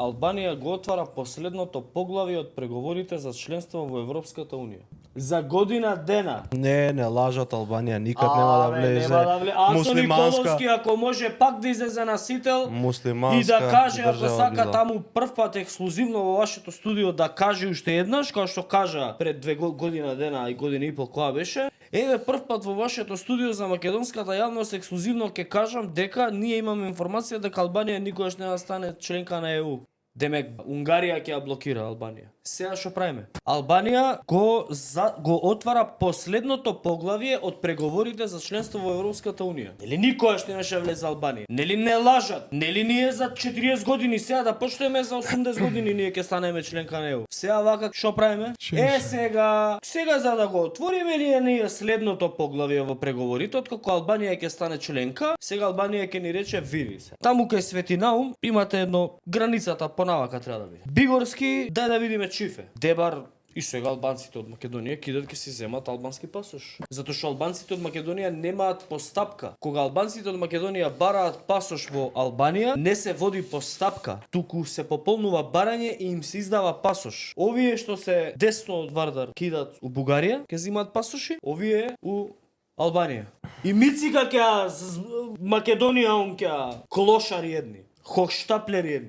Албанија го отвара последното поглавје од преговорите за членство во Европската унија. За година дена. Не лажат, Албанија никад нема да влезе. Нема да влезе. Ацо Муслиманска, Николовски, ако може пак да излезе на сител и муслиманска да каже, ако држава сака била. таму прв пат ексклузивно во вашето студио да каже уште еднаш, како што кажа пред 2 година дена и година и пол која беше, еве прв пат во вашето студио за македонската јавност ексклузивно ќе кажам дека ние имаме информација дека Албанија никогаш не стане членка на ЕУ. Демек, Унгарија ќе ја блокира Албанија. Сега што правиме? Албанија го отвара последното поглавје од преговорите за членство во Европската унија. Нели никогаш немаше влезе Албанија? Нели не лажат? Нели ние за 40 години сега да почнеме за 80 години ние ќе станеме членка на ЕУ? Сега вака што правиме? Сега за да го отвориме ние следното поглавје во преговорите, откако Албанија ќе стане членка, сега Албанија ќе ни рече види се. Таму кај Свети Наум имате едно границата понавака треба да биде. Бигорски, дај да видиме Чифе. Дебар и сега албанците од Македонија кидат ќе си земат албански пасош. Затоа што албанците од Македонија немаат постапка. Кога албанците од Македонија бараат пасош во Албанија, не се води постапка, туку се пополнува барање и им се издава пасош. Овие што се десно од Вардар кидат у Бугарија, ќе земаат пасоши, овие у Албанија. И мицика ќе Македонија ќе клошари едни, хохштаплери едни.